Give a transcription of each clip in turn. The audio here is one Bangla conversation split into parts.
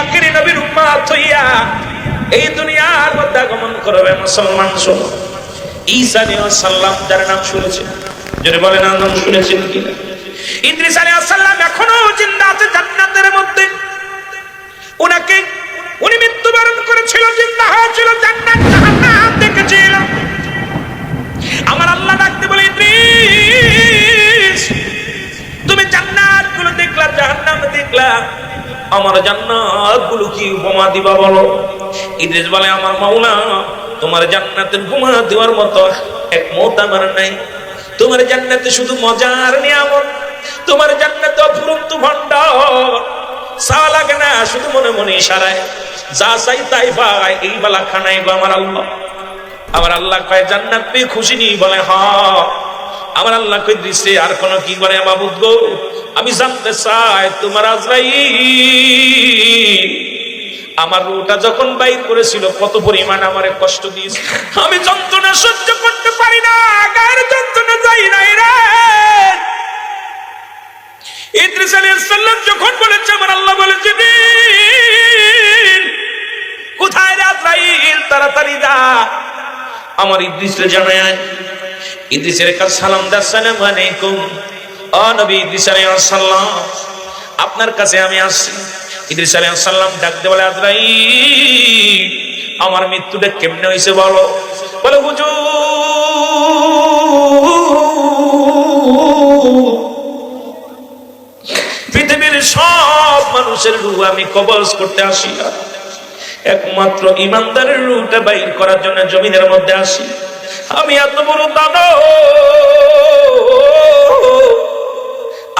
আখিরি নবীর উম্মত হইয়া এই দুনিয়ার মধ্যে আগমন করবে। মুসলমান শোনো, ঈসা আলাইহিস সালাম যার নাম শুনেছেন, যদি বলেন নাম শুনেছেন কিনা? ইদ্রিস আলাইহিস সালাম এখনো জিন্দা আছে জান্নাতের মধ্যে। উনি মৃত্যুবরণ করেছিল, জিন্দা হয়েছিল, জান্নাত জাহান্নাম দেখেছিল। আমার আল্লাহ ডাকতে বলে, ইদ্রিস তুমি জান্নাত গুলো দেখলা, জাহান্নাম দেখলা, আমার জান্নাত গুলো কি উপমা দিবা বলো? ইদ্রিস বলে, আমার মাওলা তোমার জান্নাতের উপমা দেওয়ার মতো এক মত আমার নাই। তোমার জান্নাতে শুধু মজার নিয়ামত, তোমার জান্নাতে অফুরন্ত ভান্ডার, চা লাগে না, শুধু মনে মনে ইশারায় যা চাই তাই পাই, এই বেলা খানাই গো আমার আল্লাহ। আমার আল্লাহ কয় জান্নাত পেয়ে খুশি নি? বলে হ্যাঁ। আমার আল্লাহ কই দিছে আর কোন কি? বলে মাবুদ গো আমি জানতে চাই তোমার আজরাইল আমার রূহটা যখন বাইর করেছিল কত পরিমাণ আমারে কষ্ট দিয়েছে। আমি যন্ত্রণা সহ্য করতে পারি না, গায়ের যন্ত্রণা যাই নাই রে। ইদ্রিস আলাইহিস সালাম যখন বলেছে, আমার আল্লাহ বলে, জিবরিল কোথায় রে আজরাইল, তাড়াতাড়ি যা আমার ইদ্রিসকে জানায়। ইদ্রিসের কাছে সালাম দা, আসসালামু আলাইকুম। ও নবী ইদ্রিস আলাইহিস সালাম, আপনার কাছে আমি আসছি। ইদ্রিস আলাইহিস সালাম ডাক দিয়ে বলে, আজরাইল আমার মৃত্যুটা কেমনে হইছে বলো? বলে হুজুর পৃথিবীর সব মানুষের রূহ আমি কবজ করতে আসি না, একমাত্র ইমানদারের রূহটা বাইর করার জন্য জমিনের মধ্যে আসি। আমি এত বড় দানব,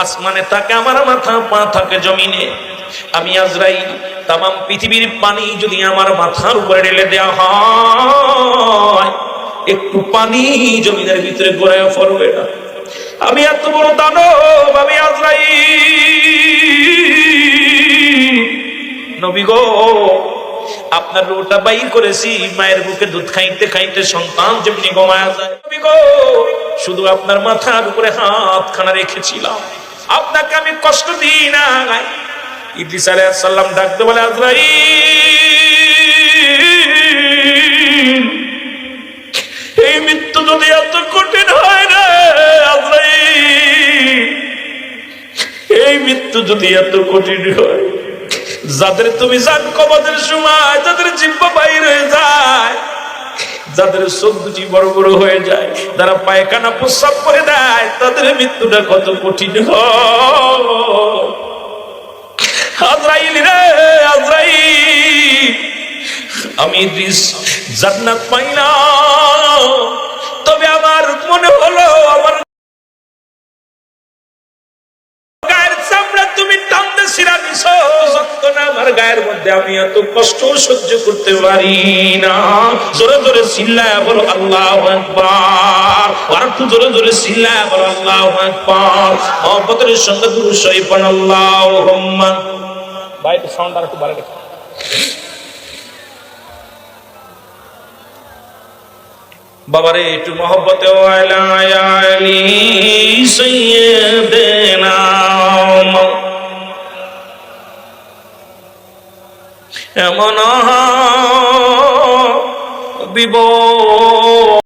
আসমানে থাকে আমার মাথা, পা থাকে জমিনে। আমি আজরাইল তাম পৃথিবীর পানি যদি আমার মাথার উপরে ঢেলে দেওয়া হয়, একটু পানি জমিনের ভিতরে গড়ায় পড়বে না। আমি এত বড় দানব, আমি আজরাইল। নবী গো আপনার রূহটা বাইর করেছি, মায়ের বুকে দুধ খাইতে খাইতে সন্তান যেমনি ঘুমায়া যায়। নবী গো শুধু আপনার মাথার উপরে হাতখানা রেখেছিলাম, আপনাকে আমি কষ্ট দিই না। ইদ্রিস আলাইহিস সালাম ডাকতে বলে, আজরাইল এই মৃত্যু যদি এত কঠিন হয় রে আজরাইল, এই মৃত্যু যদি এত কঠিন হয়, যাদের তুমি জান কবজের সময় যাদের জিহ্বা বাইর হয়ে যায়, যাদের চোখ দুটি বড় বড় হয়ে যায়, যারা পায়খানা প্রস্রাব করে দেয়, তাদের মৃত্যুটা কত কঠিন হয়। আজরাইল রে আজরাইল, আমি ইদ্রিস জান্নাত পাইলাম, তবে আমার মনে হলো আমার গায়ের চামড়া তুমি টানতে ছিঁড়া নিছো, যন্ত্রণা আমার গায়ের মধ্যে আমি এত কষ্ট সহ্য করতে পারি না। জোরে জোরে চিল্লায়া বলো আল্লাহু আকবার, আর একটু জোরে জোরে চিল্লায়া বলো আল্লাহু আকবার। মহব্বতের সঙ্গে দুরূদ শরীফ পড়ুন আল্লাহুম্মা। ভাই একটু সাউন্ড আর একটু বাড়াই দেখো। বাবারে একটু মহব্বতে ওয়ালা আলি সাইয়্যিদিনা এমন বিবো